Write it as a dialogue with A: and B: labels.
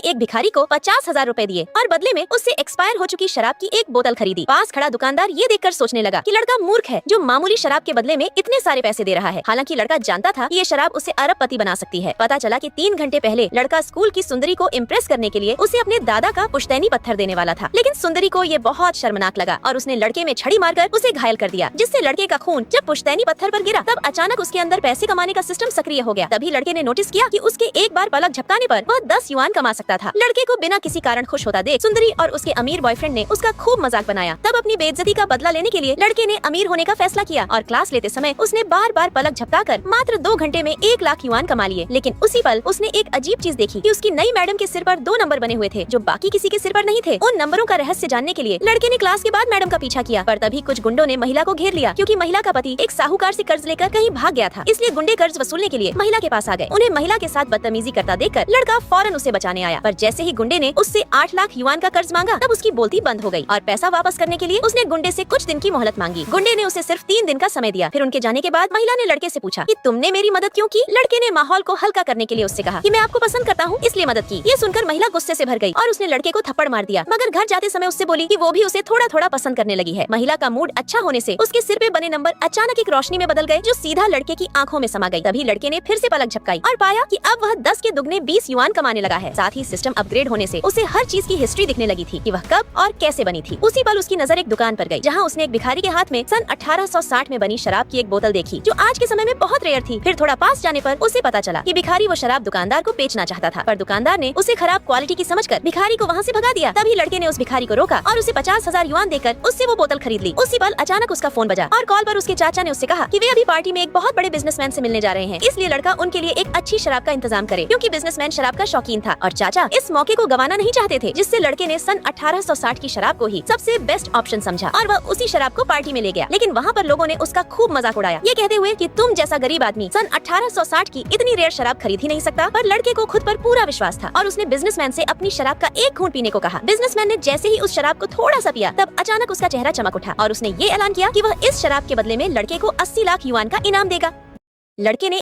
A: एक भिखारी को 50,000 रुपए दिए और बदले में उससे एक्सपायर हो चुकी शराब की एक बोतल खरीदी। पास खड़ा दुकानदार ये देखकर सोचने लगा कि लड़का मूर्ख है जो मामूली शराब के बदले में इतने सारे पैसे दे रहा है। हालांकि लड़का जानता था कि ये शराब उसे अरबपति बना सकती है। पता चला कि 3 घंटे पहले लड़का स्कूल की सुंदरी को इम्प्रेस करने के लिए उसे अपने दादा का पुश्तैनी पत्थर देने वाला था, लेकिन सुंदरी को ये बहुत शर्मनाक लगा और उसने लड़के में छड़ी मारकर उसे घायल कर दिया, जिससे लड़के का खून जब पुश्तैनी पत्थर पर गिरा तब अचानक उसके अंदर पैसे कमाने का सिस्टम सक्रिय हो गया। तभी लड़के ने नोटिस किया कि उसके एक बार पलक झपकाने पर वह 10 युआन कमा सकता था। लड़के को बिना किसी कारण खुश होता देख सुंदरी और उसके अमीर बॉयफ्रेंड ने उसका खूब मजाक बनाया। तब अपनी बेइज्जती का बदला लेने के लिए लड़के ने अमीर होने का फैसला किया और क्लास लेते समय उसने बार बार पलक झपकाकर मात्र 2 घंटे में 1 लाख युआन कमा लिए। लेकिन उसी पल उसने एक अजीब चीज देखी कि उसकी नई मैडम के सिर पर 2 नंबर बने हुए थे जो बाकी किसी के सिर पर नहीं थे। उन नंबरों का रहस्य जानने के लिए लड़के ने क्लास के बाद मैडम का पीछा किया, पर तभी कुछ गुंडों ने महिला को घेर लिया क्योंकि महिला का पति एक साहूकार से कर्ज लेकर कहीं भाग गया था। इसलिए गुंडे कर्ज वसूलने के लिए महिला के पास आ गए। उन्हें महिला के साथ बदतमीजी करता देखकर लड़का फौरन उसे बचाने आया, पर जैसे ही गुंडे ने उससे 8 लाख युआन का कर्ज मांगा तब उसकी बोलती बंद हो गई और पैसा वापस करने के लिए उसने गुंडे से कुछ दिन की मोहलत मांगी। गुंडे ने उसे सिर्फ 3 दिन का समय दिया। फिर उनके जाने के बाद महिला ने लड़के से पूछा कि तुमने मेरी मदद क्यों की। लड़के ने माहौल को हल्का करने के लिए उससे कहा कि मैं आपको पसंद करता हूँ इसलिए मदद की। ये सुनकर महिला गुस्से से भर गई और उसने लड़के को थप्पड़ मार दिया, मगर घर जाते समय उससे बोली कि वो भी उसे थोड़ा थोड़ा पसंद करने लगी है। महिला का मूड अच्छा होने से उसके सिर पे बने नंबर अचानक एक रोशनी में बदल गए जो सीधा लड़के की आंखों में समा गई। तभी लड़के ने फिर से पलक झपकाई और पाया कि अब वह 10 के दुगने 20 युआन कमाने लगा है। साथ ही सिस्टम अपग्रेड होने से उसे हर चीज की हिस्ट्री दिखने लगी थी कि वह कब और कैसे बनी थी। उसी पल उसकी नजर एक दुकान पर गई जहाँ उसने एक भिखारी के हाथ में सन 1860 में बनी शराब की एक बोतल देखी जो आज के समय में बहुत रेयर थी। फिर थोड़ा पास जाने पर उसे पता चला कि भिखारी वो शराब दुकानदार को बेचना चाहता था, पर दुकानदार ने उसे खराब क्वालिटी की समझकर भिखारी को वहाँ से भगा दिया। तभी लड़के ने उस भिखारी को रोका और उसे 50,000 युआन देकर उससे वो बोतल खरीद ली। उसी पल अचानक उसका फोन बजा और कॉल पर उसके चाचा ने उससे कहा कि वे अभी पार्टी में एक बहुत बड़े बिजनेसमैन से मिलने जा रहे हैं, इसलिए लड़का उनके लिए एक अच्छी शराब का इंतजाम करे क्योंकि बिजनेसमैन शराब का शौकीन था और चाचा इस मौके को गंवाना नहीं चाहते थे। जिससे लड़के ने सन 1860 की शराब को ही सबसे बेस्ट ऑप्शन समझा और वह उसी शराब को पार्टी में ले गया। लेकिन वहाँ पर लोगों ने उसका खूब मजाक उड़ाया, ये कहते हुए कि तुम जैसा गरीब आदमी सन 1860 की इतनी रेयर शराब खरीद ही नहीं सकता। पर लड़के को खुद पर पूरा विश्वास था और उसने बिजनेसमैन से अपनी शराब का एक घूंट पीने को कहा। बिजनेसमैन ने जैसे ही उस शराब को थोड़ा सा पिया तब अचानक उसका चेहरा चमक उठा और उसने ये ऐलान किया कि वह इस शराब के बदले में लड़के को 80 लाख युआन का इनाम देगा। लड़के ने